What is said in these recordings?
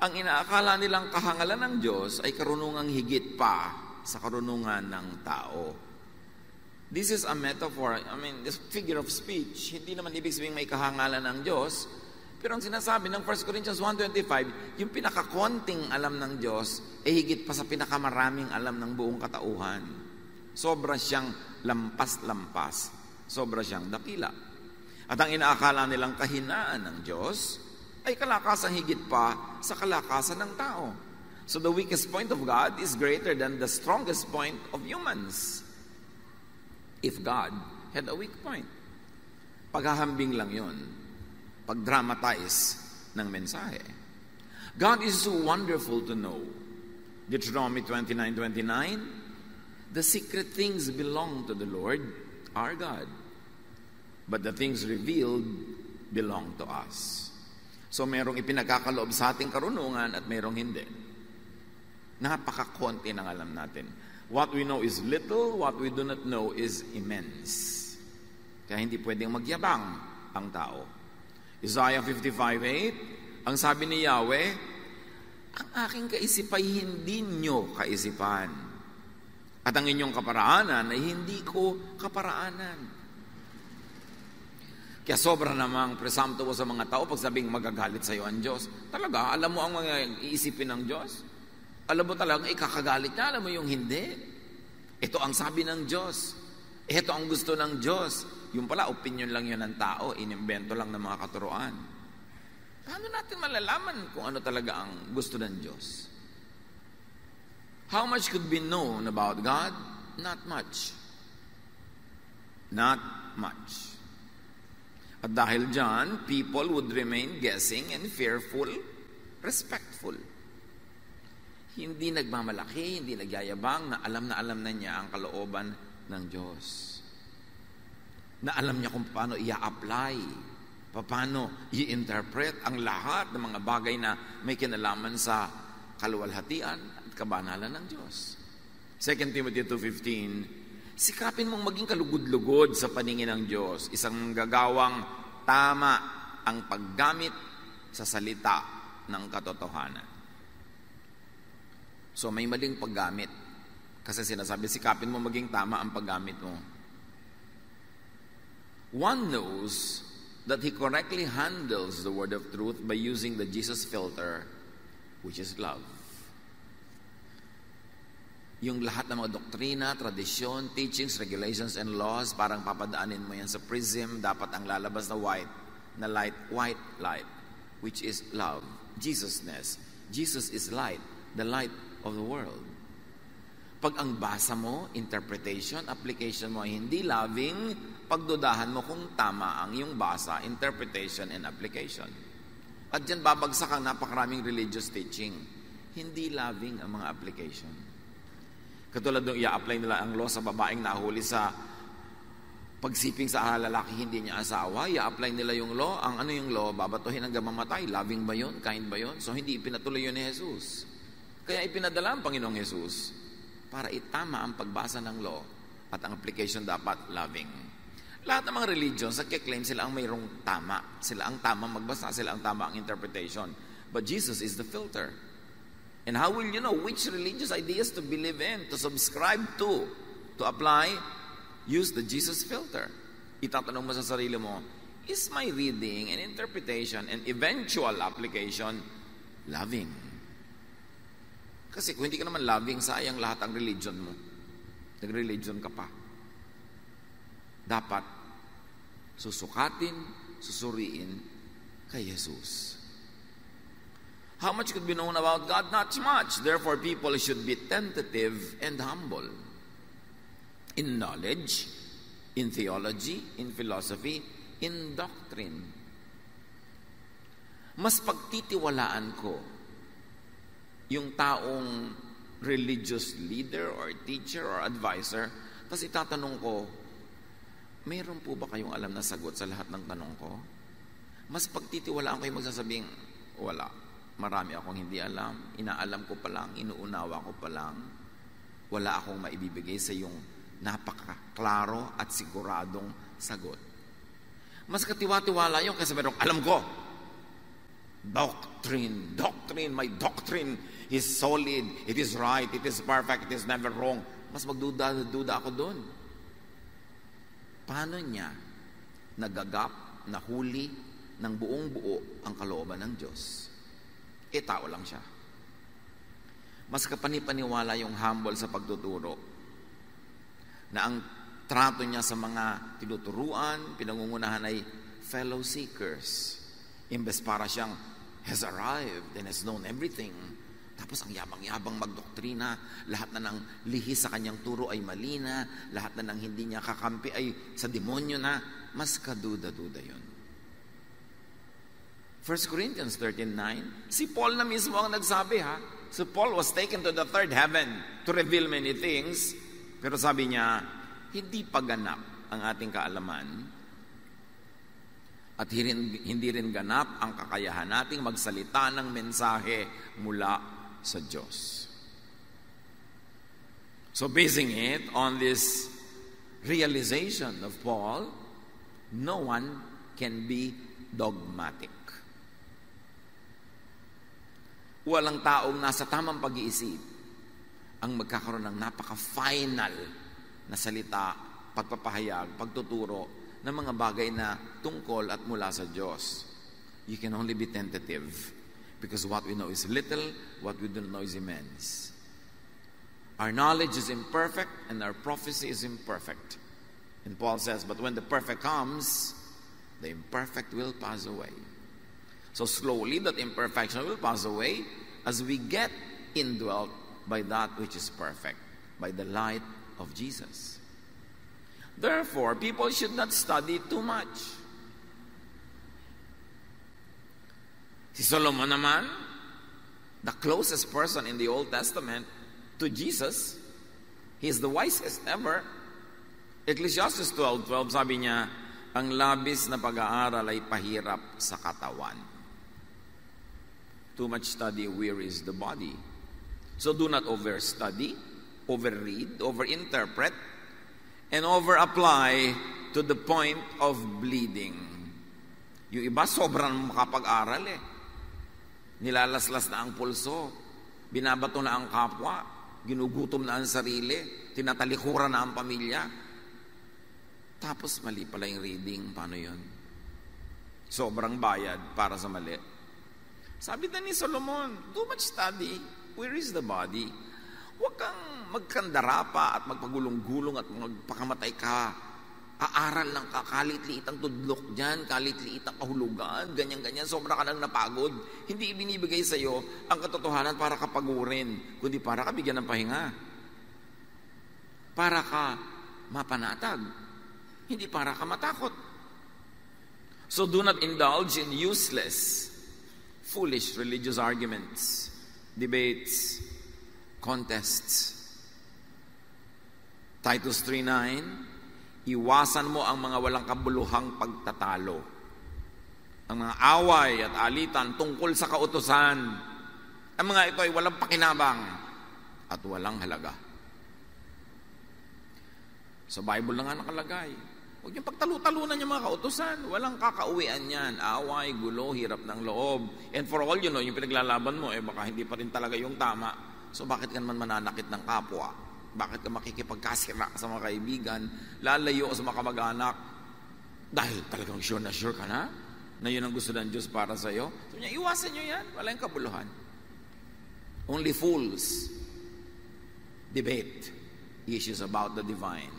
Ang inaakala nilang kahangalan ng Diyos ay karunungang higit pa sa karunungan ng tao. This is a metaphor, this figure of speech. Hindi naman ibig sabihin may kahangalan ng Diyos, pero ang sinasabi ng 1 Corinthians 1:25, yung pinakakonting alam ng Diyos ay higit pa sa pinakamaraming alam ng buong katauhan. Sobra siyang lampas-lampas. Sobra siyang dakila. At ang inaakala nilang kahinaan ng Diyos ay kalakasang higit pa sa kalakasan ng tao. So the weakest point of God is greater than the strongest point of humans. If God had a weak point. Paghahambing lang yun. Pag-dramatize ng mensahe. God is so wonderful to know. Deuteronomy 29:29, the secret things belong to the Lord, our God. But the things revealed belong to us. So merong ipinagkakaloob sa ating karunungan at merong hindi. Napakakonti ng alam natin. What we know is little, what we do not know is immense. Kaya hindi pwedeng magyabang ang tao. Isaiah 55:8, ang sabi ni Yahweh, ang aking kaisipay hindi nyo kaisipan. At ang inyong kaparaanan ay hindi ko kaparaanan. Kaya sobra namang presumptuous sa mga tao pag sabing magagalit sa iyo ang Diyos. Talaga, alam mo ang mga iisipin ng Diyos? Alam mo talagang ikakagalit niya, alam mo yung hindi. Ito ang sabi ng Diyos. Ito ang gusto ng Diyos. Yung pala, opinion lang yun ng tao, inimbento lang ng mga katuruan. Paano natin malalaman kung ano talaga ang gusto ng Diyos? How much could be known about God? Not much. Not much. At dahil dyan, people would remain guessing and fearful, respectful. Hindi nagmamalaki, hindi nagyayabang, na alam na niya ang kalooban ng Diyos. Na alam niya kung paano i-apply, paano i-interpret ang lahat ng mga bagay na may kinalaman sa kaluwalhatian at kabanalan ng Diyos. 2 Timothy 2:15, sikapin mong maging kalugod-lugod sa paningin ng Diyos, isang gagawang tama ang paggamit sa salita ng katotohanan. So may maling paggamit. Kasi sinasabi, sikapin mo maging tama ang paggamit mo. One knows that he correctly handles the word of truth by using the Jesus filter, which is love. Yung lahat ng mga doktrina, tradisyon, teachings, regulations, and laws, parang papadaanin mo yan sa prism, dapat ang lalabas na white light, which is love, Jesusness. Jesus is light, the light of the world. Pag ang basa mo, interpretation, application mo ay hindi loving, pagdudahan mo kung tama ang iyong basa, interpretation, and application. At dyan babagsak ang napakaraming religious teaching. Hindi loving ang mga application. Katulad nung i-apply nila ang law sa babaeng nahuli sa pagsiping sa lalaki hindi niya asawa, i-apply nila yung law. Ang ano yung law? Babatuhin hanggang mamatay. Loving ba yun? Kind ba yun? So hindi ipinatuloy yun ni Jesus. Kaya ipinadala ang Panginoong Jesus para itama ang pagbasa ng law at ang application dapat loving. Lahat ng mga religions nagke-claim sila ang mayroong tama. Sila ang tama magbasa, sila ang tama ang interpretation. But Jesus is the filter. And how will you know which religious ideas to believe in, to subscribe to apply? Use the Jesus filter. Itatanong mo sa sarili mo, is my reading and interpretation and eventual application loving? Kasi kung hindi ka naman loving, sayang lahat ang religion mo. Nag-religion ka pa. Dapat susukatin, susuriin kay Jesus. How much could be known about God? Not much. Therefore, people should be tentative and humble. In knowledge, in theology, in philosophy, in doctrine. Mas pagtitiwalaan ko yung taong religious leader or teacher or advisor, tapos itatanong ko, mayroon po ba kayong alam na sagot sa lahat ng tanong ko? Mas pagtitiwalaan ko yung magsasabing, wala. Marami akong hindi alam, inaalam ko pa lang, inuunawa ko pa lang, wala akong maibibigay sa iyong napakaklaro at siguradong sagot. Mas katiwa-tiwala yung kasi merong alam ko. Doctrine, my doctrine is solid, it is right, it is perfect, it is never wrong. Mas magduda ako doon. Paano niya nagagap, nahuli ng buong buo ang kalooban ng Diyos? Tao lang siya. Mas kapanipaniwala yung humble sa pagtuturo, na ang trato niya sa mga tinuturuan, pinangungunahan ay fellow seekers. Imbes para siyang has arrived and has known everything. Tapos ang yabang-yabang magdoktrina, lahat na ng lihis sa kanyang turo ay mali na, lahat na ng hindi niya kakampi ay sa demonyo na, mas kaduda-duda yun. 1 Corinthians 13:9, si Paul na mismo ang nagsabi ha. So Paul was taken to the third heaven to reveal many things. Pero sabi niya, hindi pa ganap ang ating kaalaman at hindi rin ganap ang kakayahan nating magsalita ng mensahe mula sa Diyos. So basing it on this realization of Paul, no one can be dogmatic. Walang taong nasa tamang pag-iisip ang magkakaroon ng napaka-final na salita, pagpapahayag, pagtuturo ng mga bagay na tungkol at mula sa Diyos. You can only be tentative because what we know is little, what we don't know is immense. Our knowledge is imperfect and our prophecy is imperfect. And Paul says, but when the perfect comes, the imperfect will pass away. So slowly that imperfection will pass away as we get indwelt by that which is perfect, by the light of Jesus. Therefore, people should not study too much. Si Solomon naman, the closest person in the Old Testament to Jesus, he is the wisest ever. Ecclesiastes 12:12 sabi niya, ang labis na pag-aaral ay pahirap sa katawan. Too much study wearies the body. So do not overstudy, overread, overinterpret, and over-apply to the point of bleeding. Yung iba, sobrang makapag-aral Nilalaslas na ang pulso, binabato na ang kapwa, ginugutom na ang sarili, tinatalikuran na ang pamilya. Tapos mali pala yung reading. Paano yun? Sobrang bayad para sa mali. Sabi na ni Solomon, too much study, where is the body? Huwag kang magkandara pa at magpagulong-gulong at magpakamatay ka. Aaral lang ka, kalit-liit ang tudlok dyan, kalit-liit ang kahulugan, ganyan-ganyan, sobra ka nang napagod. Hindi ibinibigay sa'yo ang katotohanan para ka pagurin, kundi para ka bigyan ng pahinga. Para ka mapanatag, hindi para ka matakot. So do not indulge in useless, foolish religious arguments, debates, contests. Titus 3:9, iwasan mo ang mga walang kabuluhang pagtatalo, ang mga away at alitan tungkol sa kautusan. Ang mga ito ay walang pakinabang at walang halaga. Sa Bible na nga nakalagay, huwag niyong pagtalo-talunan yung mga kautusan. Walang kakauwian yan. Away, gulo, hirap ng loob. And for all you know, yung pinaglalaban mo, baka hindi pa rin talaga yung tama. So bakit ka naman mananakit ng kapwa? Bakit ka makikipagkasira sa mga kaibigan? Lalayo sa mga kamag-anak? Dahil talagang sure ka na yun ang gusto ng Diyos para sa'yo. So niya, iwasan nyo yan. Walang kabuluhan. Only fools debate issues about the divine.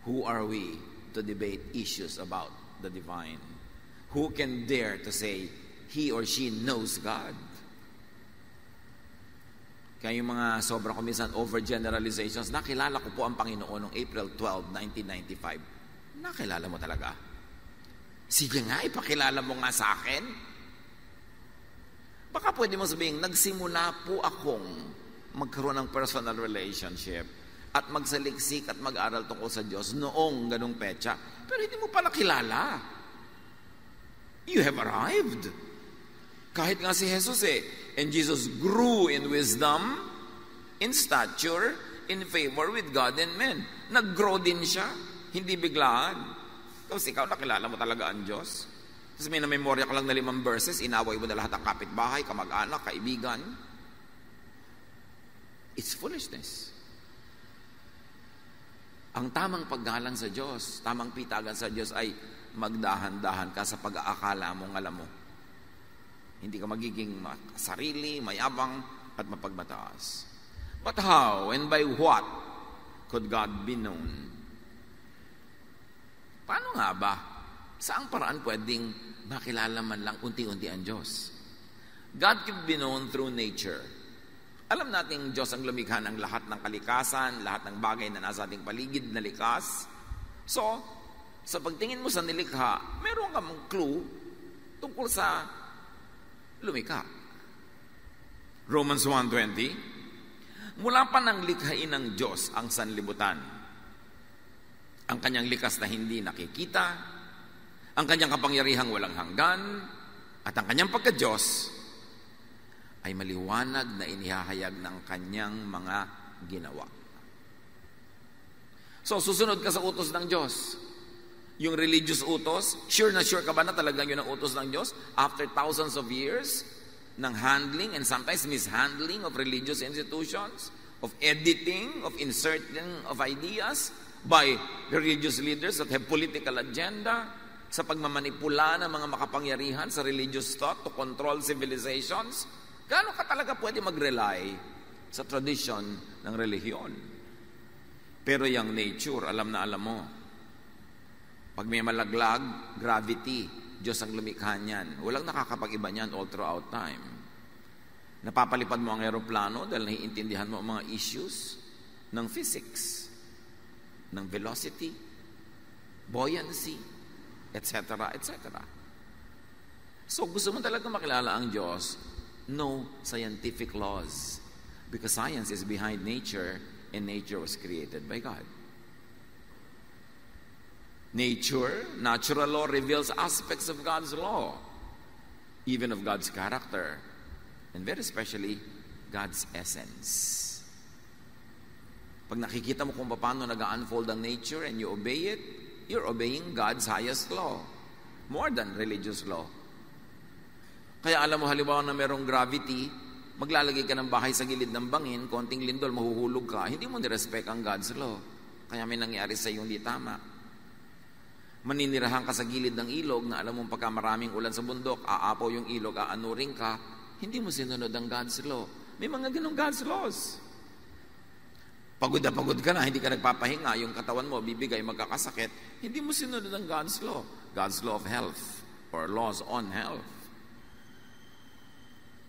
Who are we to debate issues about the divine? Who can dare to say he or she knows God? Kaya yung mga sobrang kuminsan overgeneralizations, nakilala ko po ang Panginoon noong April 12, 1995. Nakilala mo talaga? Sige nga, ipakilala mo nga sa akin. Baka pwede mo sabihin, nagsimula po akong magkaroon ng personal relationship at magsaliksik at mag-aral tungkol sa Diyos noong ganung petsa. Pero hindi mo pa nakilala. You have arrived. Kahit nga si Jesus and Jesus grew in wisdom, in stature, in favor with God and men. Nag-grow din siya. Hindi biglaan. Kasi ikaw nakilala mo talaga ang Diyos. Kasi may namemorya ka lang na 5 verses, inaway mo na lahat ng kapitbahay, kamag-anak, kaibigan. It's foolishness. Ang tamang paggalang sa Diyos, tamang pitagan sa Diyos ay magdahan-dahan ka sa pag-aakala mong alam mo. Hindi ka magiging sarili, mayabang, at mapagmataas. But how and by what could God be known? Paano nga ba? Saang paraan pwedeng makilala man lang unti-unti ang Diyos? God can be known through nature. Alam natin Diyos ang lumikha ng lahat ng kalikasan, lahat ng bagay na nasa ating paligid na likas. So, sa pagtingin mo sa nilikha, meron kang clue tungkol sa lumikha. Romans 1:20, mula pa nang likhain ng Diyos ang sanlibutan, ang kanyang likas na hindi nakikita, ang kanyang kapangyarihang walang hanggan, at ang kanyang pagka-Diyos ay maliwanag na inihahayag ng kanyang mga ginawa. So, susunod ka sa utos ng Diyos. Yung religious utos, sure na sure ka ba na talagang yun ang utos ng Diyos? After thousands of years ng handling and sometimes mishandling of religious institutions, of editing, of inserting of ideas by the religious leaders that have political agenda, sa pagmamanipula ng mga makapangyarihan sa religious thought to control civilizations. Gaano ka talaga pwede mag-rely sa tradition ng relihiyon? Pero yung nature, alam na alam mo. Pag may malaglag, gravity, Diyos ang lumikha niyan. Walang nakakapag-iba niyan all throughout time. Napapalipad mo ang aeroplano dahil naiintindihan mo ang mga issues ng physics, ng velocity, buoyancy, etc., etc. So gusto mo talaga makilala ang Diyos, no scientific laws. Because science is behind nature and nature was created by God. Nature, natural law reveals aspects of God's law, even of God's character, and very especially, God's essence. Pag nakikita mo kung paano nag-unfold ang nature and you obey it, you're obeying God's highest law, more than religious law. Kaya alam mo, halimbawa na merong gravity, maglalagay ka ng bahay sa gilid ng bangin, konting lindol, mahuhulog ka, hindi mo nirespect ang God's law. Kaya may nangyari sa iyo hindi tama. Maninirahan ka sa gilid ng ilog na alam mo pagka maraming ulan sa bundok, aapaw yung ilog, aanuring ka, hindi mo sinunod ang God's law. May mga ganong God's laws. Pagod na pagod ka na, hindi ka nagpapahinga, yung katawan mo bibigay, magkakasakit, hindi mo sinunod ang God's law. God's law of health or laws on health.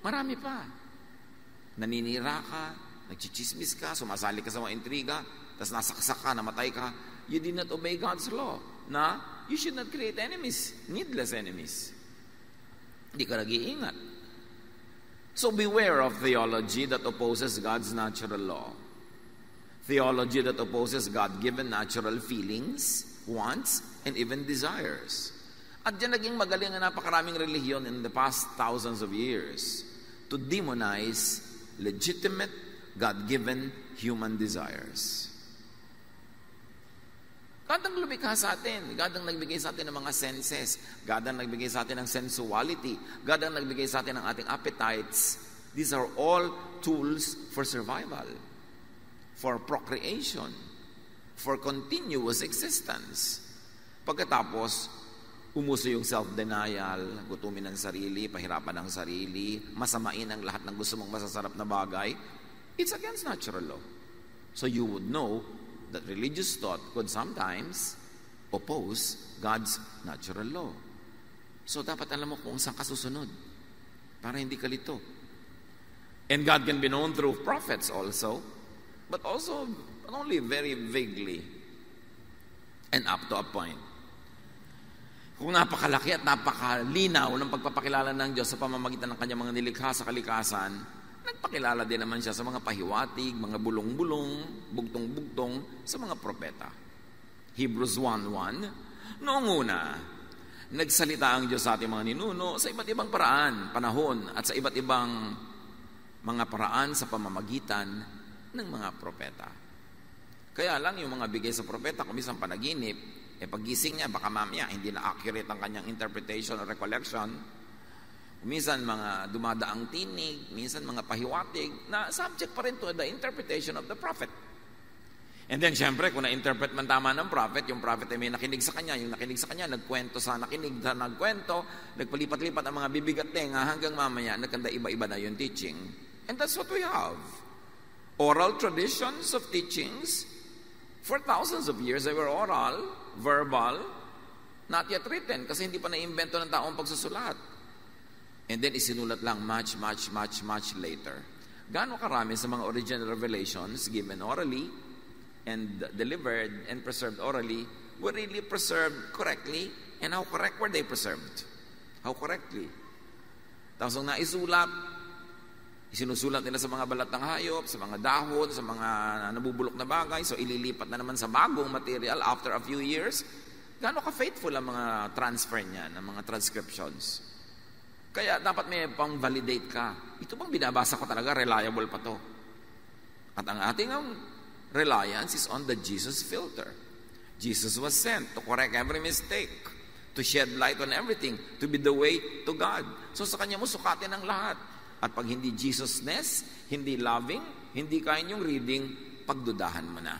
Marami pa. Naninira ka, nagchichismis ka, sumasali ka sa mga intriga, tapos nasaksak ka, namatay ka. You did not obey God's law na you should not create enemies, needless enemies. Hindi ka nag-iingat. So beware of theology that opposes God's natural law. Theology that opposes God-given natural feelings, wants, and even desires. At dyan naging magaling na napakaraming relihiyon in the past thousands of years to demonize legitimate, God-given human desires. God ang lumikha sa atin. God ang nagbigay sa atin ng mga senses. God ang nagbigay sa atin ng sensuality. God ang nagbigay sa atin ng ating appetites. These are all tools for survival, for procreation, for continuous existence. Pagkatapos, umuso yung self-denial, gutumin ng sarili, pahirapan ng sarili, masamain ang lahat ng gusto mong masasarap na bagay. It's against natural law. So you would know that religious thought could sometimes oppose God's natural law. So dapat alam mo kung saan ka susunod para hindi ka lito. And God can be known through prophets also, but also only very vaguely and up to a point. Kung napakalaki at napakalinaw ng pagpapakilala ng Diyos sa pamamagitan ng kanyang mga nilikha sa kalikasan, nagpakilala din naman siya sa mga pahiwatig, mga bulong-bulong, bugtong-bugtong sa mga propeta. Hebrews 1:1, noong una, nagsalita ang Diyos sa ating mga ninuno sa iba't ibang paraan, panahon, at sa iba't ibang mga paraan sa pamamagitan ng mga propeta. Kaya lang yung mga bigay sa propeta, kung minsan panaginip, Pagising niya, baka mamaya, hindi na accurate ang kanyang interpretation or recollection. Minsan mga dumadaang tinig, minsan mga pahiwatig, na subject pa rin to the interpretation of the prophet. And then, syempre, kung na-interpret man tama ng prophet, yung prophet ay may nakinig sa kanya, yung nakinig sa kanya, nagkwento sa nakinig, sa nagkwento, nagpalipat-lipat ang mga bibig at tenga hanggang mamaya, nagkanda iba-iba na yung teaching. And that's what we have. Oral traditions of teachings. For thousands of years, they were oral, verbal, not yet written, kasi hindi pa na-invento ng taong pagsusulat. And then, isinulat lang much later. Gaano karami sa mga original revelations given orally, and delivered and preserved orally were really preserved correctly. And how correct were they preserved? How correctly? Tapos ang naisulat, isinusulat nila sa mga balat ng hayop, sa mga dahon, sa mga nabubulok na bagay, so ililipat na naman sa bagong material after a few years. Gaano ka-faithful ang mga transfer niya, ng mga transcriptions? Kaya dapat may pang-validate ka. Ito bang binabasa ko talaga, reliable pa to? At ang ating reliance is on the Jesus filter. Jesus was sent to correct every mistake, to shed light on everything, to be the way to God. So sa kanya mo sukatin ang lahat. At pag hindi Jesusness, hindi loving, hindi kaya yung reading, pagdudahan mo na.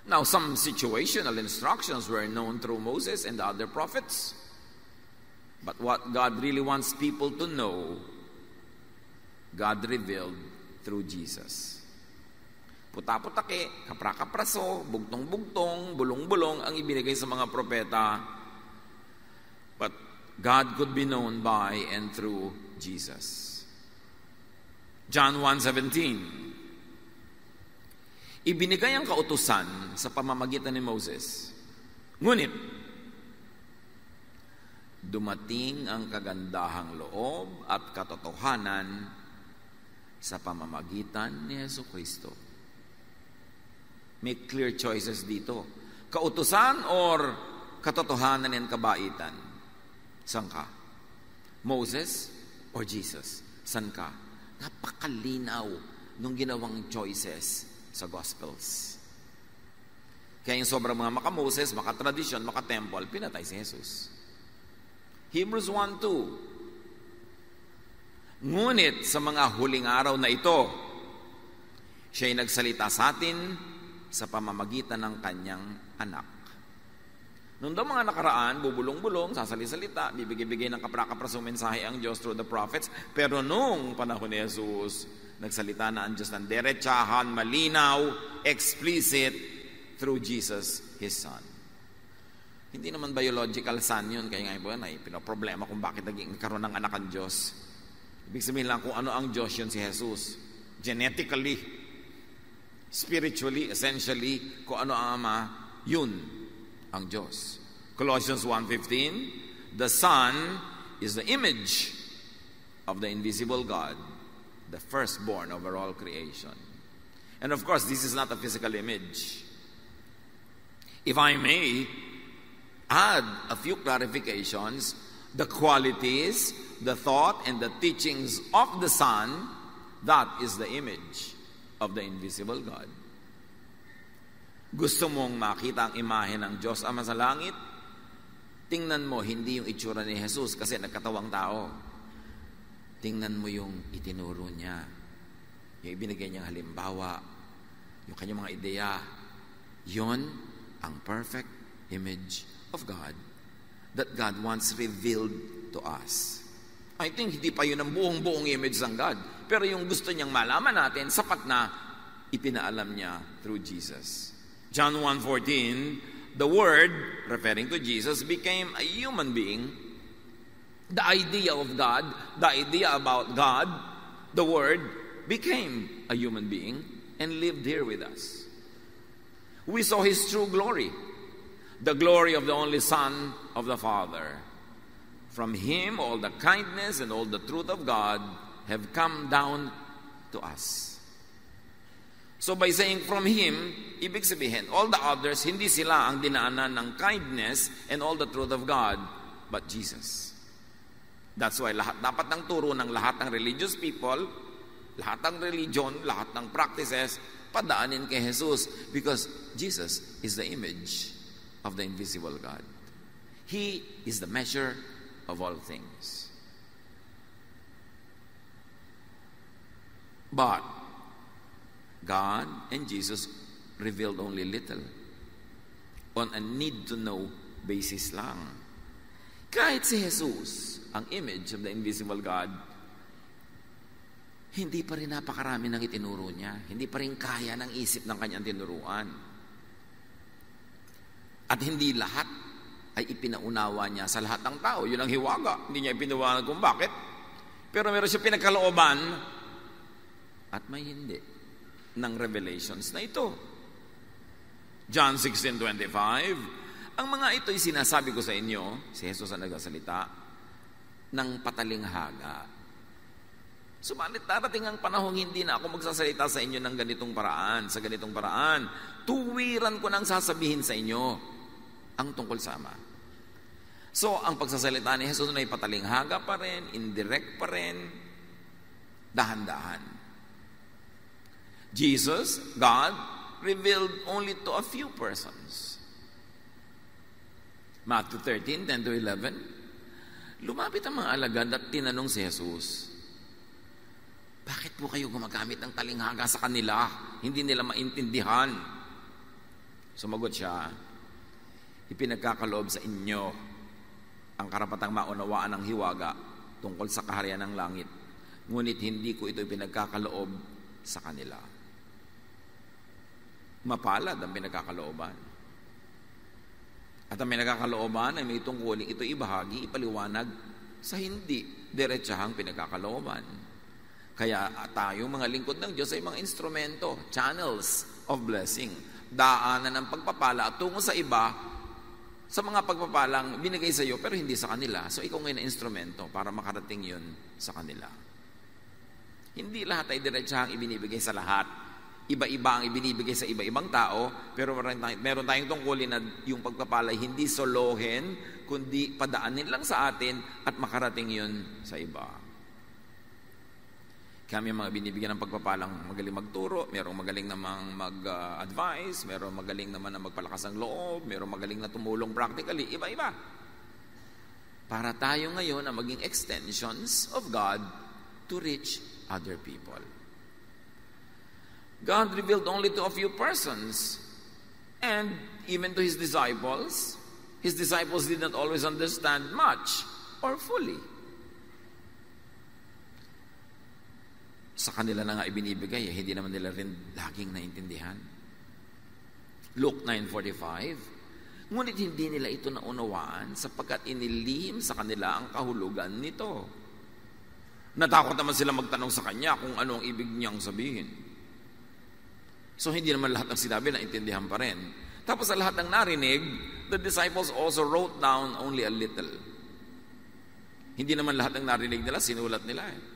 Now, some situational instructions were known through Moses and the other prophets. But what God really wants people to know, God revealed through Jesus. Puta-putake, kapra-kapraso, bugtong-bugtong, bulong-bulong ang ibinigay sa mga propeta. But God could be known by and through Jesus. John 1:17. Ibinigay ang kautusan sa pamamagitan ni Moses. Ngunit, dumating ang kagandahang loob at katotohanan sa pamamagitan ni Jesucristo. Make clear choices dito. Kautusan or katotohanan and kabaitan? Saan ka? Moses or Jesus? Saan ka? Napakalinaw nung ginawang choices sa Gospels. Kaya yung sobrang mga maka-Moses, maka-tradisyon, maka-temple, pinatay si Jesus. Hebrews 1:2. Ngunit sa mga huling araw na ito, siya'y nagsalita sa atin sa pamamagitan ng kanyang anak. Noong daw mga nakaraan, bubulong-bulong, sasali-salita, bibigay-bigay ng kapra-kaprasong mensahe ang Diyos through the prophets. Pero nung panahon ni Jesus, nagsalita na ang Diyos ng derechahan, malinaw, explicit, through Jesus, His Son. Hindi naman biological son yun, kaya nga po yan ay pinoproblema kung bakit nagkaroon ng anak ang Diyos. Ibig sabihin lang kung ano ang Diyos yun si Jesus. Genetically, spiritually, essentially, kung ano ang Ama, yun ang Diyos. Colossians 1:15, the Son is the image of the invisible God, the firstborn over all creation. And of course, this is not a physical image. If I may add a few clarifications, the qualities, the thought, and the teachings of the Son, that is the image of the invisible God. Gusto mong makita ang imahe ng Diyos Ama sa langit? Tingnan mo hindi yung itsura ni Jesus kasi nagkatawang tao. Tingnan mo yung itinuro niya. Yung ibinigay niyang halimbawa, yung kanyang mga ideya. Yon ang perfect image of God that God wants revealed to us. I think hindi pa yun ang buong image ng God. Pero yung gusto niyang malaman natin, sapat na ipinaalam niya through Jesus. John 1:14, the Word, referring to Jesus, became a human being. The idea of God, the idea about God, the Word, became a human being and lived here with us. We saw His true glory, the glory of the only Son of the Father. From Him, all the kindness and all the truth of God have come down to us. So by saying from Him, ibig sabihin, all the others, hindi sila ang dinaanan ng kindness and all the truth of God, but Jesus. That's why dapat ng turo ng lahat ng religious people, lahat ng religion, lahat ng practices, padaanin kay Jesus because Jesus is the image of the invisible God. He is the measure of all things. But God and Jesus revealed only little on a need-to-know basis lang. Kahit si Jesus, ang image of the invisible God, hindi pa rin napakarami ng itinuro niya. Hindi pa rin kaya ng isip ng kanyang tinuruan. At hindi lahat ay ipinaunawa niya sa lahat ng tao. Yun ang hiwaga. Hindi niya ipinawagan kung bakit. Pero meron siya pinagkalooban at may hindi ng revelations na ito. John 16:25, ang mga ito'y sinasabi ko sa inyo, si Jesus ang nagsasalita, ng patalinghaga. Subalit darating ang panahong hindi na ako magsasalita sa inyo ng ganitong paraan, sa ganitong paraan. Tuwiran ko nang sasabihin sa inyo ang tungkol sa Ama. So, ang pagsasalita ni Jesus ay patalinghaga pa rin, indirect pa rin, dahan-dahan. Jesus, God, revealed only to a few persons. Matthew 13:10-11, lumapit ang mga alagad at tinanong si Jesus, bakit po kayo gumagamit ng talinghaga sa kanila? Hindi nila maintindihan. Sumagot siya, ipinagkakaloob sa inyo ang karapatang maunawaan ng hiwaga tungkol sa kaharian ng langit. Ngunit hindi ko ito ipinagkakaloob sa kanila. Mapalad ang pinagkakalooban. At ang pinagkakalooban ay may tungkulin ito ibahagi, ipaliwanag sa hindi diretsahang pinagkakalooban. Kaya tayo mga lingkod ng Diyos ay mga instrumento, channels of blessing, daanan ng pagpapala at tungo sa iba sa mga pagpapalang binigay sa iyo pero hindi sa kanila. So ikaw ngayon na instrumento para makarating yun sa kanila. Hindi lahat ay diretsahang ibinibigay sa lahat. Iba-iba ang ibinibigay sa iba-ibang tao, pero meron tayong tungkulin na yung pagpapala hindi solohin, kundi padaanin lang sa atin at makarating yun sa iba. Kami mga binibigyan ng pagpapalang magaling magturo, merong magaling namang mag-advise, merong magaling naman na magpalakas ang loob, merong magaling na tumulong practically, iba-iba. Para tayo ngayon na maging extensions of God to reach other people. God revealed only to a few persons, and even to His disciples did not always understand much or fully. Sa kanila na nga ibinibigay, hindi naman nila rin laging naintindihan. Luke 9:45, ngunit hindi nila ito naunawaan sapagkat inilihim sa kanila ang kahulugan nito. Natakot naman sila magtanong sa kanya kung ano ang ibig niyang sabihin. So hindi naman lahat ng sinabi naintindihan pa rin. Tapos sa lahat ng narinig, the disciples also wrote down only a little. Hindi naman lahat ng narinig nila, sinulat nila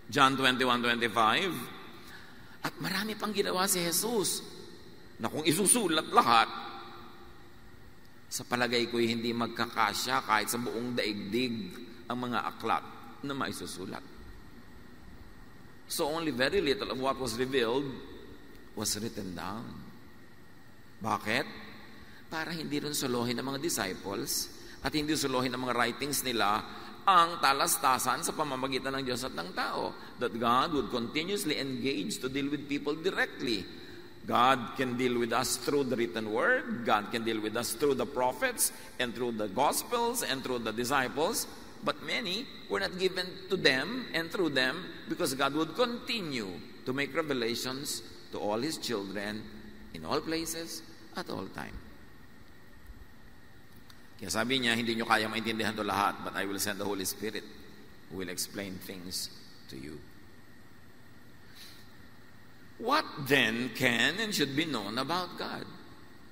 John 21:25, at marami pang ginawa si Jesus na kung isusulat lahat, sa palagay ko'y hindi magkakasya kahit sa buong daigdig ang mga aklat na maisusulat. So only very little of what was revealed was written down. Bakit? Para hindi rin suluhin ng mga disciples at hindi suluhin ng mga writings nila ang talastasan sa pamamagitan ng Diyos at ng tao. That God would continuously engage to deal with people directly. God can deal with us through the written word. God can deal with us through the prophets and through the gospels and through the disciples. But many were not given to them and through them because God would continue to make revelations to all His children in all places at all time. Kaya sabi niya, hindi nyo kaya maintindihan to lahat, but I will send the Holy Spirit who will explain things to you. What then can and should be known about God?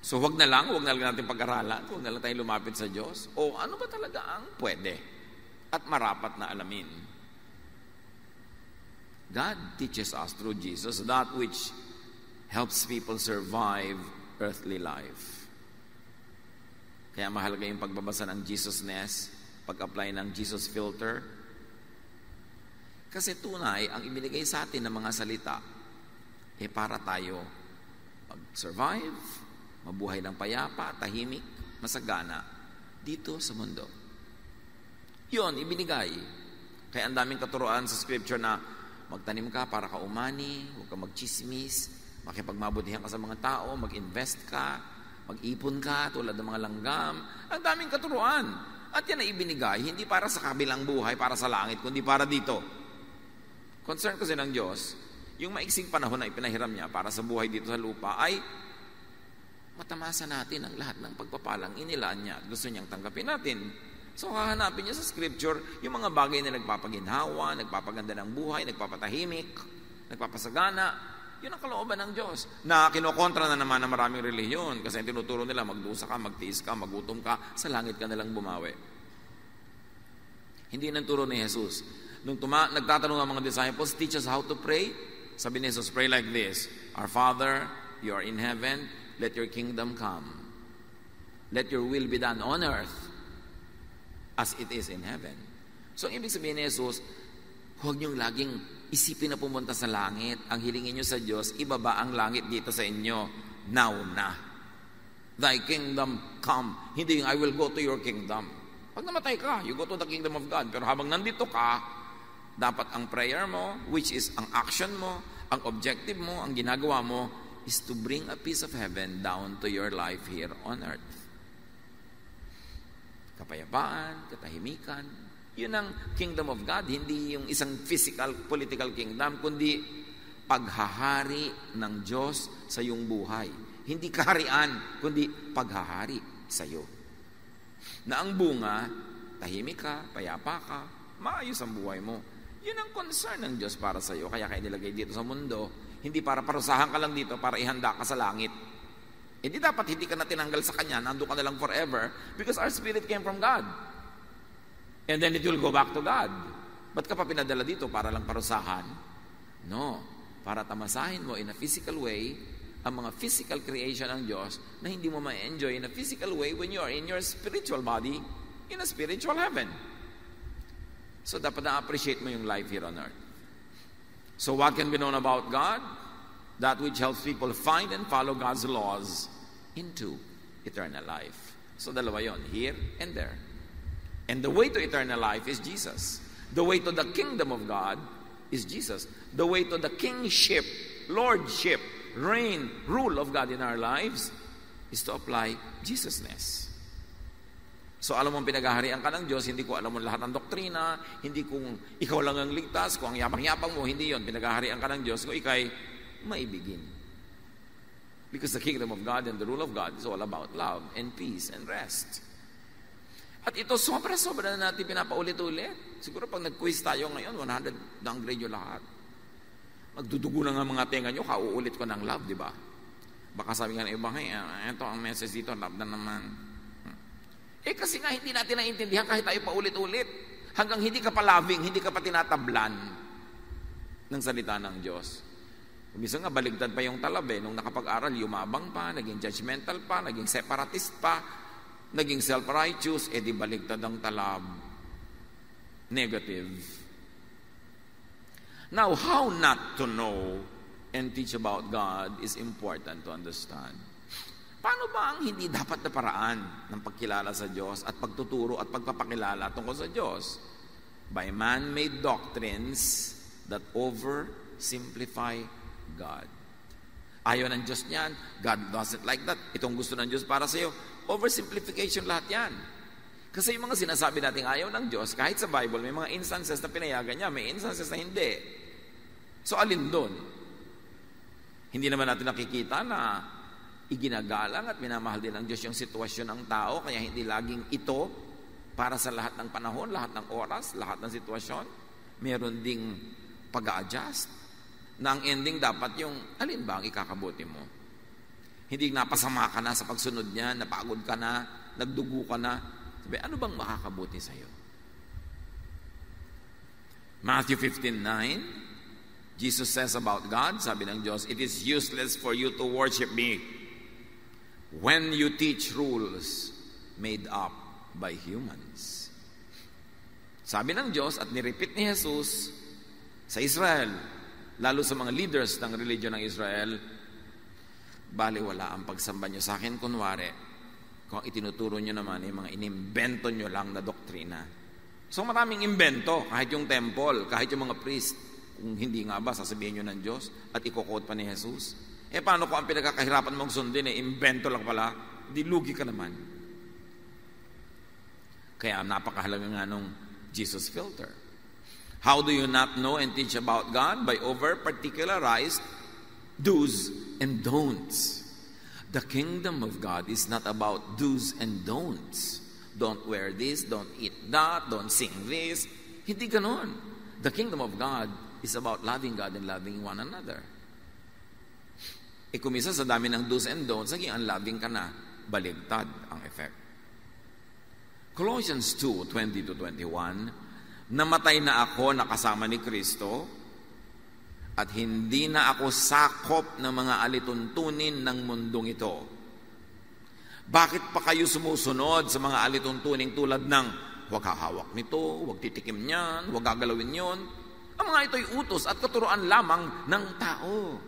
So wag na lang natin pag-aralan, wag na lang tayo lumapit sa Diyos. O ano ba talaga ang pwede at marapat na alamin? God teaches us through Jesus that which helps people survive earthly life. Kaya mahalaga yung pagbabasa ng Jesusness, pag-apply ng Jesus filter. Kasi tunay, ang ibinigay sa atin ng mga salita, para tayo mag-survive, mabuhay ng payapa, tahimik, masagana dito sa mundo. Yun, ibinigay. Kaya ang daming katuruan sa scripture na magtanim ka para ka umani, huwag ka magchismis, makipagmabutihan ka sa mga tao, mag-invest ka, mag-ipon ka tulad ng mga langgam. Ang daming katuruan. At yan ay ibinigay, hindi para sa kabilang buhay, para sa langit, kundi para dito. Concern kasi ng Diyos, yung maiksing panahon na ipinahiram niya para sa buhay dito sa lupa ay matamasa natin ang lahat ng pagpapalang inilaan niya at gusto niyang tanggapin natin. So hahanapin niya sa scripture yung mga bagay na nagpapaginhawa, nagpapaganda ng buhay, nagpapatahimik, nagpapasagana. Yun ang kalooban ng Diyos. Na kinokontra na naman ng maraming relihiyon kasi tinuturo nila magdusa ka, magtiis ka, magutom ka, sa langit ka nalang bumawi. Hindi nang turo ni Jesus. Nung nagtatanong ang mga disciples, teach us how to pray. Sabi ni Jesus, pray like this: Our Father, you are in heaven, let your kingdom come. Let your will be done on earth as it is in heaven. So, ang ibig sabihin ni Jesus, huwag niyong laging isipin na pumunta sa langit. Ang hilingin niyo sa Diyos, ibaba ang langit dito sa inyo. Now na. Thy kingdom come. Hindi yung I will go to your kingdom. Pag namatay ka, you go to the kingdom of God. Pero habang nandito ka, dapat ang prayer mo, which is ang action mo, ang objective mo, ang ginagawa mo, is to bring a piece of heaven down to your life here on earth. Kapayapaan, katahimikan. Yun ang kingdom of God, hindi yung isang physical, political kingdom, kundi paghahari ng Diyos sa iyong buhay. Hindi kaharian, kundi paghahari sa iyo. Na ang bunga, tahimik ka, payapa ka, maayos ang buhay mo. Yun ang concern ng Diyos para sa iyo. Kaya nilagay dito sa mundo, hindi para parusahan ka lang dito, para ihanda ka sa langit. Hindi dapat hindi ka na tinanggal sa Kanya, nandun ka na lang forever, because our spirit came from God. And then it will go back to God. Ba't ka pa pinadala dito para lang parusahan? No. Para tamasahin mo in a physical way ang mga physical creation ng Diyos na hindi mo ma-enjoy in a physical way when you are in your spiritual body in a spiritual heaven. So dapat na-appreciate mo yung life here on earth. So what can be known about God? That which helps people find and follow God's laws into eternal life. So dalawa yon, here and there. And the way to eternal life is Jesus. The way to the kingdom of God is Jesus. The way to the kingship, lordship, reign, rule of God in our lives is to apply Jesusness. So alam mo pinagaharian ka ng Diyos, hindi ko alam mo lahat ng doktrina, hindi kung ikaw lang ang ligtas, kung ang yapang-yapang mo, hindi yon. Pinagaharian ka ng Diyos kung ikay maibigin. Because the kingdom of God and the rule of God is all about love and peace and rest. At ito sobra-sobra na natin pinapaulit-ulit. Siguro pag nag-quiz tayo ngayon, 100 downgrade yung lahat. Magdudugo na nga mga tenga nyo, kauulit ko ng love, di ba? Baka sabi nga ng iba, hey, ito ang message dito, love na naman. Kasi nga hindi natin naiintindihan kahit tayo paulit-ulit. Hanggang hindi ka pa loving, hindi ka pa tinatablan ng salita ng Diyos. Minsan nga baligtad pa yung talab nung nakapag-aral, yumabang pa, naging judgmental pa, naging separatist pa, naging self-righteous, di baligtad ang talab. Negative. Now, how not to know and teach about God is important to understand. Paano ba ang hindi dapat na paraan ng pagkilala sa Diyos at pagtuturo at pagpapakilala tungkol sa Diyos? By man-made doctrines that oversimplify God. Ayaw ng Diyos niyan. God doesn't like that. Itong gusto ng Diyos para sa iyo. Oversimplification lahat yan. Kasi yung mga sinasabi natin ayaw ng Diyos, kahit sa Bible, may mga instances na pinayagan niya, may instances na hindi. So alin doon? Hindi naman natin nakikita na iginagalang at minamahal din ng Diyos yung sitwasyon ng tao, kaya hindi laging ito para sa lahat ng panahon, lahat ng oras, lahat ng sitwasyon. Meron ding pag-a-adjust na ang ending dapat yung alin ba ang ikakabuti mo. Hindi napasama ka na sa pagsunod niya, napagod ka na, nagdugo ka na. Sabi, ano bang makakabuti sa iyo? Matthew 15:9, Jesus says about God, sabi ng Diyos, it is useless for you to worship me when you teach rules made up by humans. Sabi ng Diyos at nirepeat ni Jesus sa Israel, lalo sa mga leaders ng religion ng Israel, baliwala ang pagsamba nyo sa akin, kunwari, kung itinuturo nyo naman yung mga inimbento nyo lang na doktrina. So maraming imbento, kahit yung temple, kahit yung mga priest, kung hindi nga ba, sasabihin nyo ng Diyos at i-quote pa ni Jesus. Paano kung ang pinagkakahirapan mong sundin, imbento lang pala, di lugi ka naman. Kaya napakahalaga nga nung Jesus filter. How do you not know and teach about God? By over-particularized do's and don'ts. The kingdom of God is not about do's and don'ts. Don't wear this, don't eat that, don't sing this. Hindi ganon. The kingdom of God is about loving God and loving one another. Kumisa sa dami ng do's and don'ts, naging unloving ka na, baligtad ang effect. Colossians 2:20-21, namatay na ako na kasama ni Kristo at hindi na ako sakop ng mga alituntunin ng mundong ito. Bakit pa kayo sumusunod sa mga alituntuning tulad ng huwag hahawak nito, huwag titikim niyan, huwag gagalawin yon? Ang mga ito'y utos at katuruan lamang ng tao.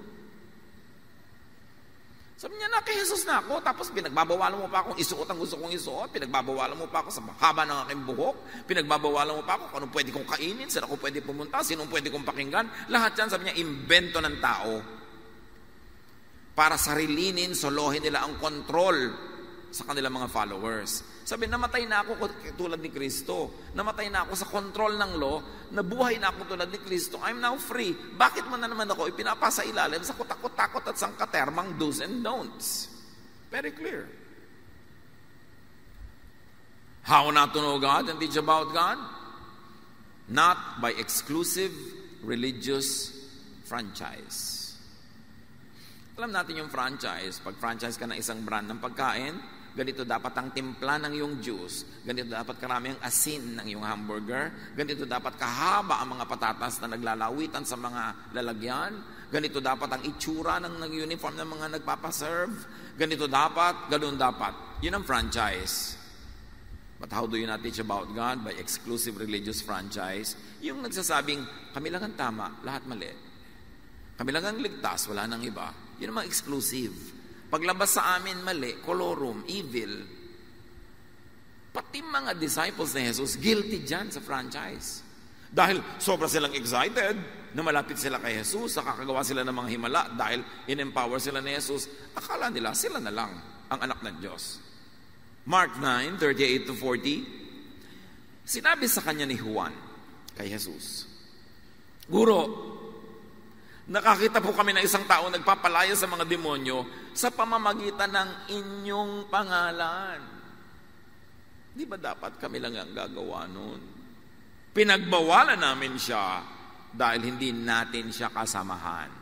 Sabi niya, kay Jesus na ako, tapos pinagbabawalan mo pa akong isuot ang gusto kong isuot, pinagbabawalan mo pa ako sa haba ng aking buhok, pinagbabawalan mo pa ako kung anong pwede kong kainin, saan ako pwede pumunta, sinong pwede kong pakinggan. Lahat yan, sabi niya, imbento ng tao. Para sarilinin, solohin nila ang control sa kanilang mga followers. Sabi, namatay na ako tulad ni Kristo. Namatay na ako sa control ng law. Nabuhay na ako tulad ni Kristo. I'm now free. Bakit mo na naman ako ipinapasa ilalim sa kutakot-takot at sangkatermang do's and don'ts? Very clear. How not to know God and teach about God? Not by exclusive religious franchise. Alam natin yung franchise. Pag franchise ka ng isang brand ng pagkain, ganito dapat ang timpla ng iyong juice, ganito dapat karami ang asin ng iyong hamburger, ganito dapat kahaba ang mga patatas na naglalawitan sa mga lalagyan, ganito dapat ang itsura ng uniform ng mga nagpapaserve, ganito dapat, ganun dapat. Yun ang franchise. But how do you not teach about God? By exclusive religious franchise. Yung nagsasabing, kami lang ang tama, lahat mali. Kami lang ang ligtas, wala nang iba. Yun ang mga exclusive. Paglabas sa amin mali, kolorum, evil. Pati mga disciples ni Jesus, guilty dyan sa franchise. Dahil sobra silang excited na malapit sila kay Jesus, nakakagawa sila ng mga himala dahil in-empower sila ni Jesus. Akala nila sila na lang ang anak ng Diyos. Mark 9:38-40, sinabi sa kanya ni Juan kay Jesus, Guro, nakakita po kami ng isang tao nagpapalaya sa mga demonyo sa pamamagitan ng inyong pangalan. Di ba dapat kami lang ang gagawa nun? Pinagbawalan namin siya dahil hindi natin siya kasamahan.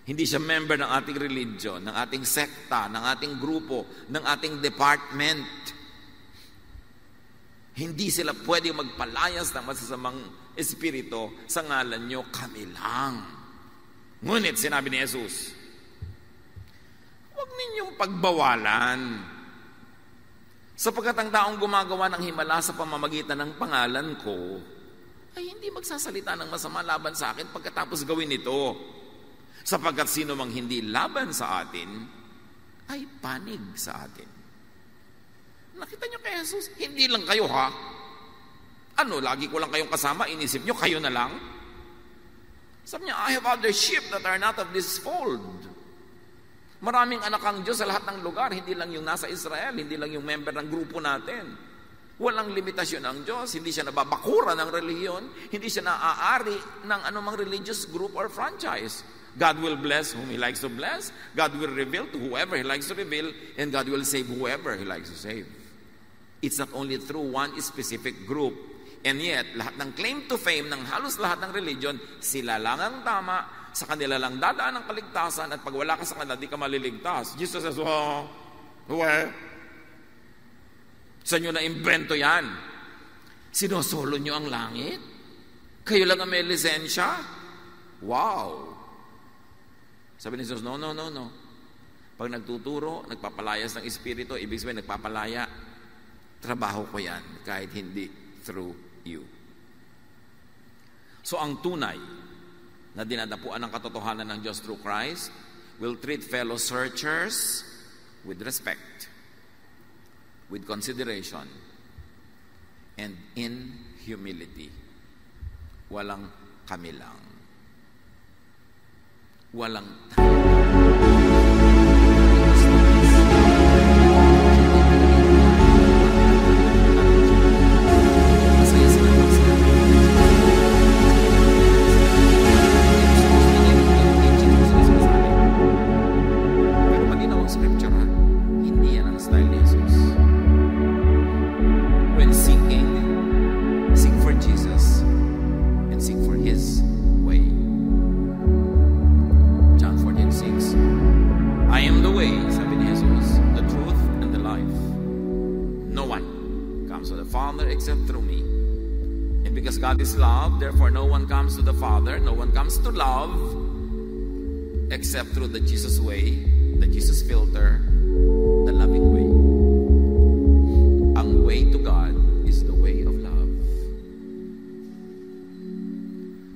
Hindi siya member ng ating religion, ng ating sekta, ng ating grupo, ng ating department. Hindi sila pwede magpalayas ng masasamang espiritu sa ngalan nyo, kami lang. Ngunit sinabi ni Jesus, huwag ninyong pagbawalan, sapagkat ang taong gumagawa ng himala sa pamamagitan ng pangalan ko ay hindi magsasalita ng masama laban sa akin pagkatapos gawin ito. Sapagkat sino mang hindi laban sa atin ay panig sa atin. Nakita nyo kay Jesus, hindi lang kayo ha. Ano, lagi ko lang kayong kasama, inisip nyo, kayo na lang? Sabi niya, I have other sheep that are not of this fold. Maraming anak ang Diyos sa lahat ng lugar, hindi lang yung nasa Israel, hindi lang yung member ng grupo natin. Walang limitasyon ang Diyos, hindi siya nababakura ng relihiyon, hindi siya naaari ng anumang religious group or franchise. God will bless whom He likes to bless, God will reveal to whoever He likes to reveal, and God will save whoever He likes to save. It's not only through one specific group. And yet, lahat ng claim to fame ng halos lahat ng religion, sila lang ang tama, sa kanila lang dadaan ang kaligtasan, at pag wala ka sa kanila, di ka maliligtas. Jesus says, sa inyo na invento yan. Sinosolo nyo ang langit? Kayo lang ang may lisensya? Wow! Sabi ni Jesus, no. Pag nagtuturo, nagpapalayas ng espiritu, ibig sabihin nagpapalaya, trabaho ko yan, kahit hindi through you. So ang tunay na dinadapuan ng katotohanan ng Diyos through Christ, will treat fellow searchers with respect, with consideration, and in humility. Walang kami lang. Walang God is love, therefore no one comes to the Father, no one comes to love except through the Jesus way, the Jesus filter, the loving way. Ang way to God is the way of love.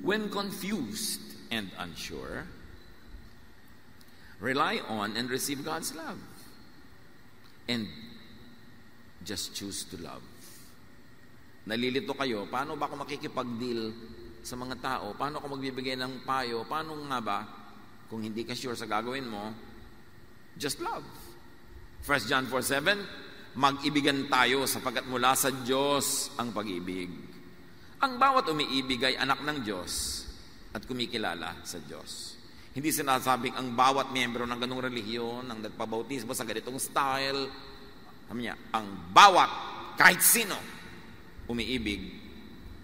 When confused and unsure, rely on and receive God's love. And just choose to love. Nalilito kayo, paano ba ako makikipag-deal sa mga tao? Paano ako magbibigay ng payo? Paano nga ba kung hindi ka sure sa gagawin mo? Just love. 1 John 4:7, mag-ibigan tayo sapagkat mula sa Diyos ang pag-ibig. Ang bawat umiibig ay anak ng Diyos at kumikilala sa Diyos. Hindi sinasabing ang bawat miyembro ng ganung relihiyon, ang nagpabautismo sa ganitong style, ang bawat, kahit sino, umiibig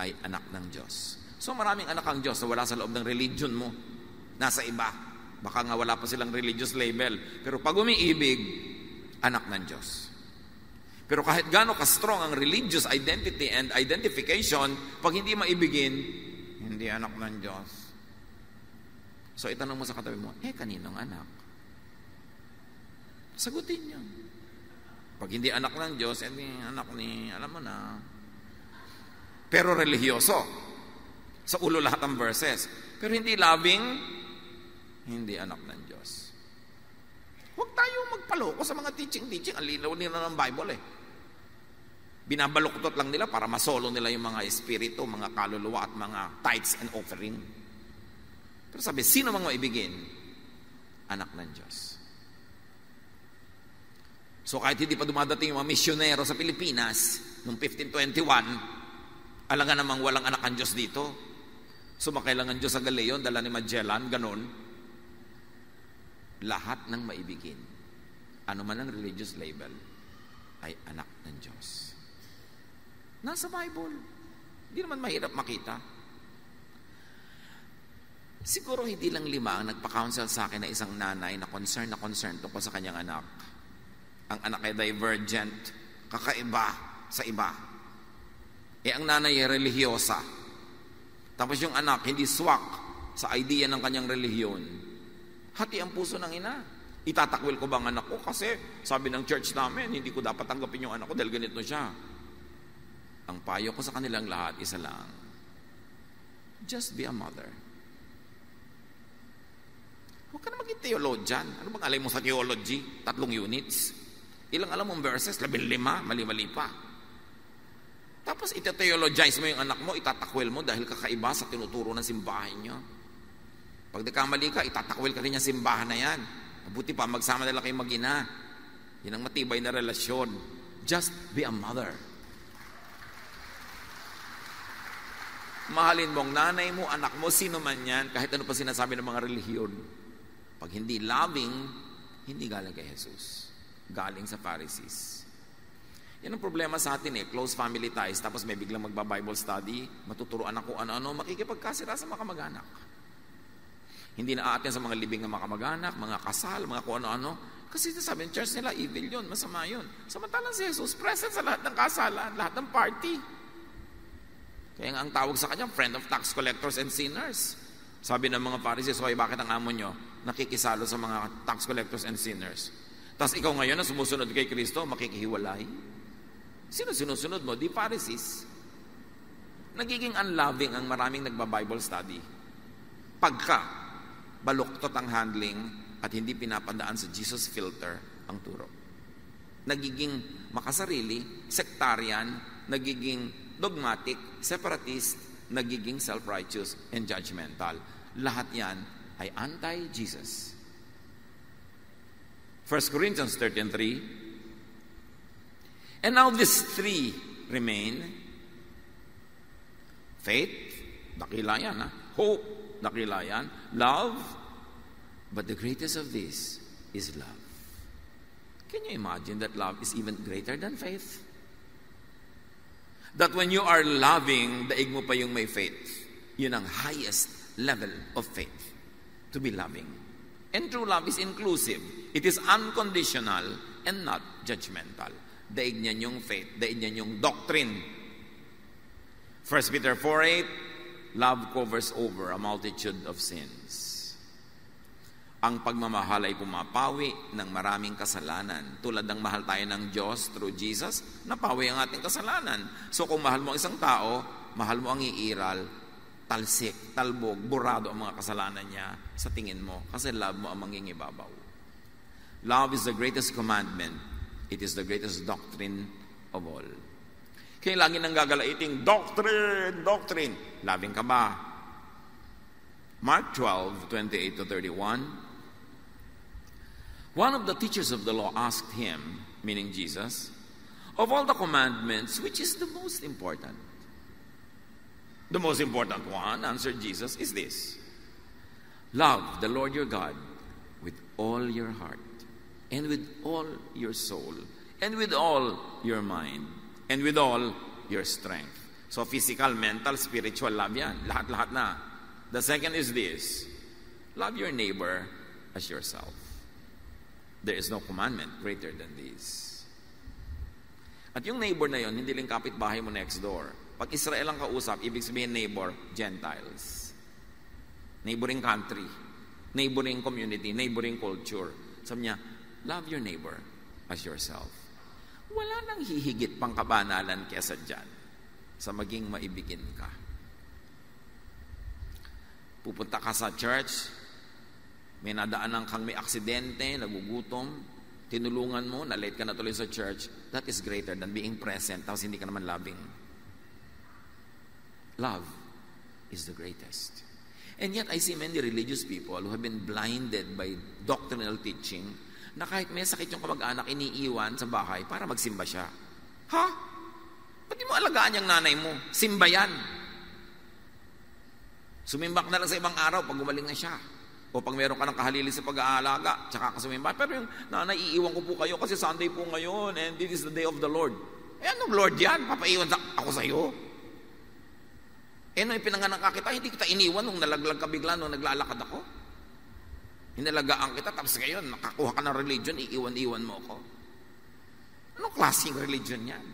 ay anak ng Diyos. So maraming anak ang Diyos na wala sa loob ng religion mo. Nasa iba. Baka nga wala pa silang religious label. Pero pag umiibig, anak ng Diyos. Pero kahit gaano ka-strong ang religious identity and identification, pag hindi maibigin, hindi anak ng Diyos. So itanong mo sa katabi mo, kaninong anak? Sagutin niyo. Pag hindi anak ng Diyos, anak ni, alam mo na, pero religyoso. Sa ulo lahat ng verses. Pero hindi loving, hindi anak ng Diyos. Huwag tayo magpaloko sa mga teaching. Ang linaw nila ng Bible Binabaluktot lang nila para masolo nila yung mga espiritu, mga kaluluwa at mga tithes and offering. Pero sabi, sino mang maibigin? Anak ng Diyos. So kahit hindi pa dumadating yung mga misyonero sa Pilipinas, noong 1521, alangan namang walang anak ang Diyos dito. Sumakay lang ang Diyos sa Galeon, dala ni Magellan, ganon. Lahat ng maibigin, ano man ang religious label, ay anak ng Diyos. Nasa Bible. Hindi naman mahirap makita. Siguro hindi lang 5 ang nagpa-counsel sa akin na isang nanay na concern tungkol sa kanyang anak. Ang anak ay divergent, kakaiba sa iba. Ang nanay ay religyosa. Tapos yung anak hindi swak sa idea ng kanyang relihiyon. Hati ang puso ng ina. Itatakwil ko ba ang anak ko? Kasi sabi ng church namin, hindi ko dapat tanggapin yung anak ko dahil ganito siya. Ang payo ko sa kanilang lahat, isa lang. Just be a mother. Huwag ka na maging theologian. Ano bang alay mo sa theology? 3 units. Ilang alam mong verses? 15, mali-mali pa. Tapos ite-theologize mo yung anak mo, itatakwil mo dahil kakaiba sa tinuturo ng simbahan nyo. Pag nakamali ka, itatakwil ka rin yung simbahan na yan. Mabuti pa, magsama nila kayong mag-ina. Yan ang matibay na relasyon. Just be a mother. Mahalin mo ang nanay mo, anak mo, sino man yan, kahit ano pa sinasabi ng mga relihiyon. Pag hindi loving, hindi galing kay Jesus. Galing sa Pharisees. Yan ang problema sa atin close family ties, tapos may biglang magba-Bible study, matuturuan ako ano-ano, makikipagkasira sa mga kamag-anak. Hindi na aatin sa mga libing ng mga kamag-anak, mga kasal, mga kung ano-ano. Kasi sabi ng church nila, evil yun, masama yun. Samantalang si Jesus, present sa lahat ng kasalan, lahat ng party. Kaya nga ang tawag sa kanya, friend of tax collectors and sinners. Sabi ng mga Pharisees, "Hoy, bakit ang amo nyo nakikisalo sa mga tax collectors and sinners? Tapos ikaw ngayon na sumusunod kay Kristo, makikihiwalay?" Sino sinusunod mo? Di Pharisees. Nagiging unloving ang maraming nagba-Bible study. Pagka baluktot ang handling at hindi pinapadaan sa Jesus filter ang turo. Nagiging makasarili, sectarian, nagiging dogmatic, separatist, nagiging self-righteous, and judgmental. Lahat yan ay anti-Jesus. 1 Corinthians 13:3. And now these three remain. Faith, dakila yan. Hope, dakila yan. Love, but the greatest of these is love. Can you imagine that love is even greater than faith? That when you are loving, daig mo pa yung may faith. Yun ang highest level of faith. To be loving. And true love is inclusive. It is unconditional and not judgmental. Daig niyan yung faith. Daig niyan yung doctrine. 1 Peter 4:8, love covers over a multitude of sins. Ang pagmamahal ay pumapawi ng maraming kasalanan. Tulad ng mahal tayo ng Diyos through Jesus, napawi ang ating kasalanan. So kung mahal mo ang isang tao, mahal mo ang iiral, talsik, talbog, burado ang mga kasalanan niya sa tingin mo. Kasi love mo ang mangingibabaw. Love is the greatest commandment. It is the greatest doctrine of all. Kaya lagi nang gagalaiting, doctrine, doctrine. Loving ka ba? Mark 12:28-31. One of the teachers of the law asked him, meaning Jesus, of all the commandments, which is the most important? The most important one, answered Jesus, is this: love the Lord your God with all your heart, and with all your soul, and with all your mind, and with all your strength. So physical, mental, spiritual, love yan. Lahat-lahat na. The second is this: love your neighbor as yourself. There is no commandment greater than this. At yung neighbor na yon, hindi lang kapitbahay mo next door. Pag Israel ang kausap, ibig sabihin neighbor, Gentiles. Neighboring country, neighboring community, neighboring culture. Sabi niya, love your neighbor as yourself. Wala nang hihigit pang kabanalan kesa dyan sa maging maibigin ka. Pupunta ka sa church, may nadaanan kang may aksidente, nagugutom, tinulungan mo, na-late ka na tuloy sa church, that is greater than being present, tapos hindi ka naman loving. Love is the greatest. And yet, I see many religious people who have been blinded by doctrinal teaching na kahit may sakit yung kamag-anak, iniiwan sa bahay para magsimba siya. Ha? Ba't di mo alagaan yung nanay mo? Simba yan. Sumimbak na lang sa ibang araw pag gumaling na siya. O pag meron ka ng kahalili sa pag-aalaga, tsaka ka sumimba. Pero yung nanay, iiwan ko po kayo kasi Sunday po ngayon and this is the day of the Lord. Eh anong Lord yan? Papaiwan ako sa'yo? Eh nung ipinanganak ka kita, hindi kita iniwan nung nalaglag ka bigla nung naglalakad ako. Hinalagaan kita, tapos ngayon, nakakuha ka ng religion, iiwan-iwan mo ako. Anong klaseng religion yan?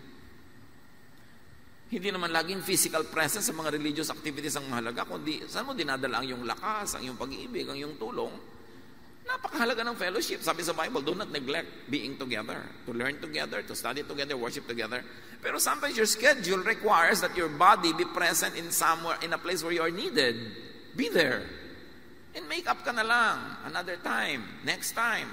Hindi naman laging physical presence sa mga religious activities ang mahalaga, kundi saan mo dinadala ang iyong lakas, ang iyong pag-ibig, ang iyong tulong. Napakahalaga ng fellowship. Sabi sa Bible, do not neglect being together, to learn together, to study together, worship together. Pero sometimes your schedule requires that your body be present in somewhere, in a place where you are needed. Be there. And make up ka na lang. Another time. Next time.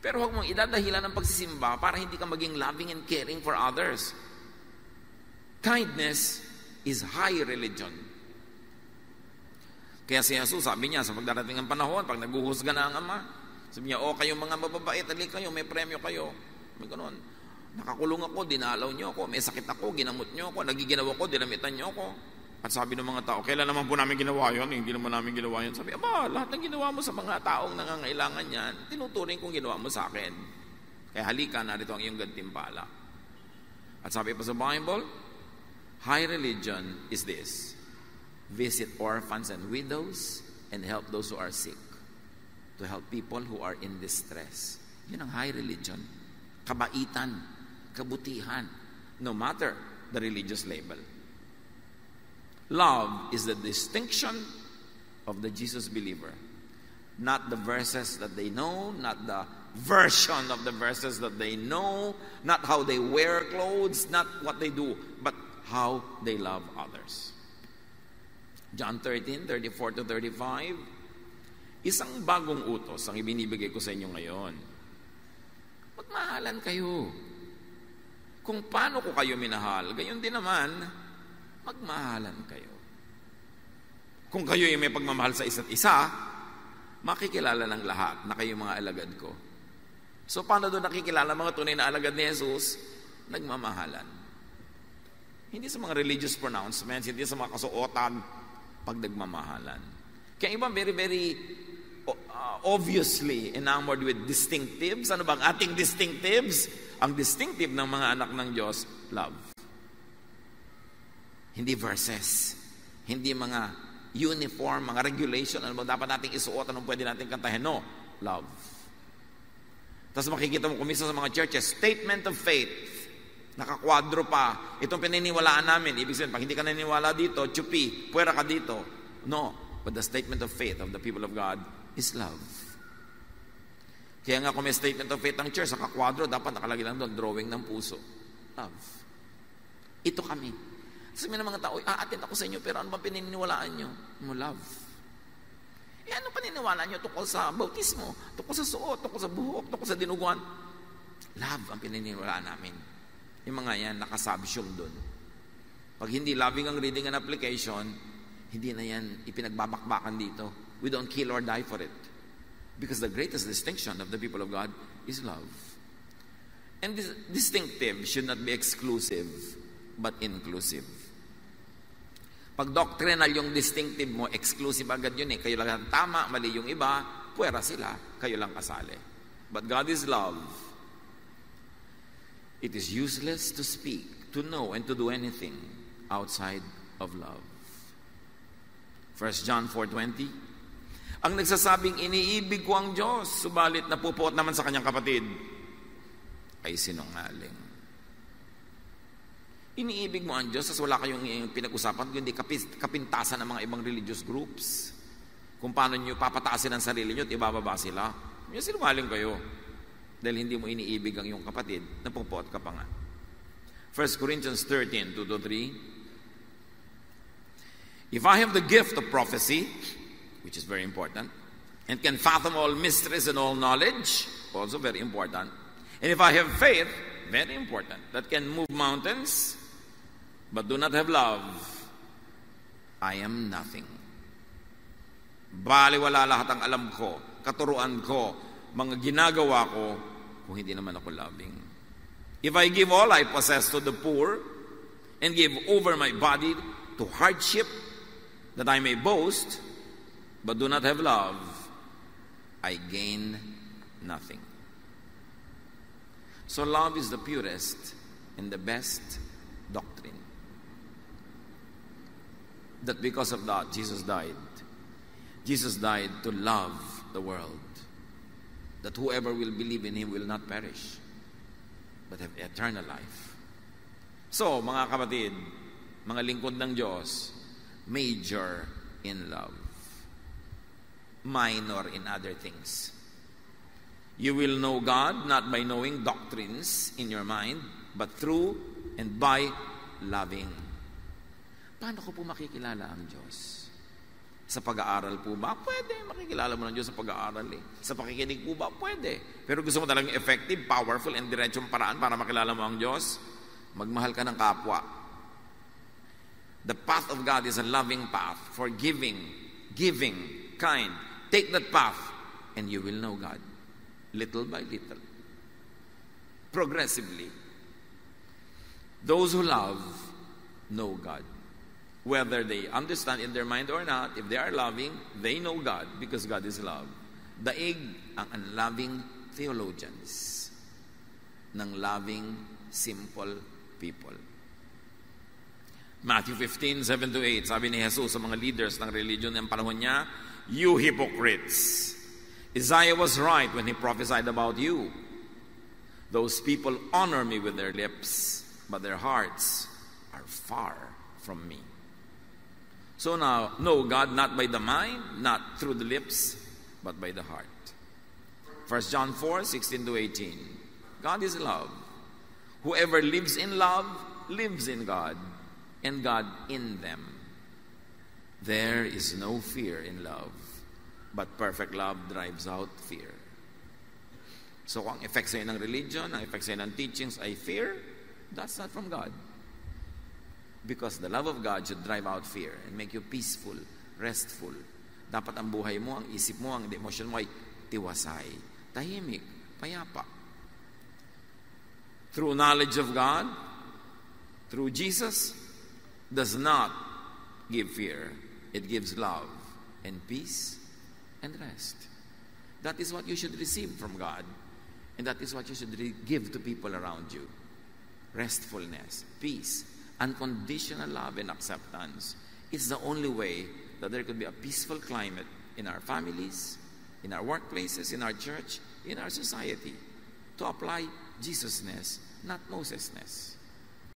Pero huwag mong idadahilan ng pagsisimba para hindi ka maging loving and caring for others. Kindness is high religion. Kaya si Jesus, sabi niya, sa pagdarating ng panahon, pag naguhusga na ang Ama, sabi niya, kayong mga mababait, ali kayo, may premyo kayo. May ganun. Nakakulong ako, dinalaw niyo ako, may sakit ako, ginamot niyo ako, nagiginawa ko, dinamitan niyo ako. At sabi ng mga tao, kailan naman po namin ginawa yun? Hindi naman namin ginawa yun. Sabi, lahat ng ginawa mo sa mga taong nangangailangan yan, tinuturing kong ginawa mo sa akin. Kaya halika, narito ang iyong gantimpala. At sabi pa sa Bible, high religion is this: visit orphans and widows and help those who are sick. To help people who are in distress. Yun ang high religion. Kabaitan, kabutihan, no matter the religious label. Love is the distinction of the Jesus believer. Not the verses that they know, not the version of the verses that they know, not how they wear clothes, not what they do, but how they love others. John 13:34-35. Isang bagong utos ang ibinibigay ko sa inyo ngayon. Magmahalan kayo. Kung paano ko kayo minahal, gayon din naman, magmahalan kayo. Kung kayo ay may pagmamahal sa isa't isa, makikilala ng lahat na kayo mga alagad ko. So paano doon nakikilala mga tunay na alagad ni Jesus? Nagmamahalan. Hindi sa mga religious pronouncements, hindi sa mga kasuotan, pag nagmamahalan. Kaya iba very, very obviously enamored with distinctives. Ano bang ating distinctives? Ang distinctive ng mga anak ng Diyos, love. Hindi verses. Hindi mga uniform, mga regulation. Ano ba dapat nating isuot? Anong pwede nating kantahin? No, love. Tapos makikita mo kumisa sa mga churches, statement of faith. Nakakwadro pa. Itong pininiwalaan namin. Ibig sabihin, pag hindi ka naniniwala dito, chupi, puwera ka dito. No, but the statement of faith of the people of God is love. Kaya nga kung may statement of faith ng church, sa kakwadro, dapat nakalagay lang doon, drawing ng puso. Love. Ito kami. Sabi ng mga tao, attend ako sa inyo, pero ano ba pininiwalaan nyo? Mo love. Ano paniniwala nyo tungkol sa bautismo, tungkol sa suot, tungkol sa buhok, tungkol sa dinuguan? Love ang pininiwalaan namin. Yung mga yan, nakasubsume doon. Pag hindi loving ang reading and application, hindi na yan ipinagbabakbakan dito. We don't kill or die for it. Because the greatest distinction of the people of God is love. And this distinctive should not be exclusive, but inclusive. Pag doctrinal yung distinctive mo, exclusive agad yun eh. Kayo lang tama, mali yung iba, puwera sila, kayo lang kasali. But God is love. It is useless to speak, to know, and to do anything outside of love. 1 John 4:20. Ang nagsasabing iniibig ko ang Diyos, subalit napupuot naman sa kanyang kapatid, ay sinungaling. Iniibig mo ang Diyos, as wala kayong pinag-usapan, kundi kapintasan ng mga ibang religious groups. Kung paano nyo papataasin ang sarili nyo at ibababa sila. Yung sinungaling kayo. Dahil hindi mo iniibig ang iyong kapatid, napupuot ka pa nga. 1 Corinthians 13:2-3. If I have the gift of prophecy, which is very important, and can fathom all mysteries and all knowledge, also very important. And if I have faith, very important, that can move mountains, but do not have love, I am nothing. Baliwala lahat ang alam ko, katuruan ko, mga ginagawa ko, kung hindi naman ako loving. If I give all I possess to the poor, and give over my body to hardship, that I may boast, but do not have love, I gain nothing. So love is the purest and the best doctrine. That because of that, Jesus died. Jesus died to love the world. That whoever will believe in Him will not perish, but have eternal life. So, mga kapatid, mga lingkod ng Diyos, major in love. Minor in other things. You will know God not by knowing doctrines in your mind, but through and by loving. Paano ko po makikilala ang Diyos? Sa pag-aaral po ba? Pwede. Makikilala mo ng Diyos sa pag-aaral eh. Sa pakikinig po ba? Pwede. Pero gusto mo talagang effective, powerful, and diretsong paraan para makilala mo ang Diyos? Magmahal ka ng kapwa. The path of God is a loving path, forgiving, giving, kind. Take that path and you will know God. Little by little. Progressively. Those who love know God. Whether they understand in their mind or not, if they are loving, they know God because God is love. Daig ang unloving theologians ng loving, simple people. Matthew 15:7-8, sabi ni Jesus sa mga leaders ng religion ng panahon niya, you hypocrites. Isaiah was right when he prophesied about you. Those people honor me with their lips, but their hearts are far from me. So now, know God not by the mind, not through the lips, but by the heart. 1 John 4:16-18. God is love. Whoever lives in love lives in God, and God in them. There is no fear in love, But perfect love drives out fear. So kung ang effect sa'yo ng religion, ang effect sa'yo ng teachings ay fear, that's not from God. Because the love of God should drive out fear and make you peaceful, restful. Dapat ang buhay mo, ang isip mo, ang emotion mo ay tiwasay, tahimik, payapa. Through knowledge of God, through Jesus, does not give fear. It gives love and peace and rest. That is what you should receive from God. And that is what you should give to people around you. Restfulness, peace, unconditional love and acceptance. It's the only way that there could be a peaceful climate in our families, in our workplaces, in our church, in our society, to apply Jesusness, not Mosesness.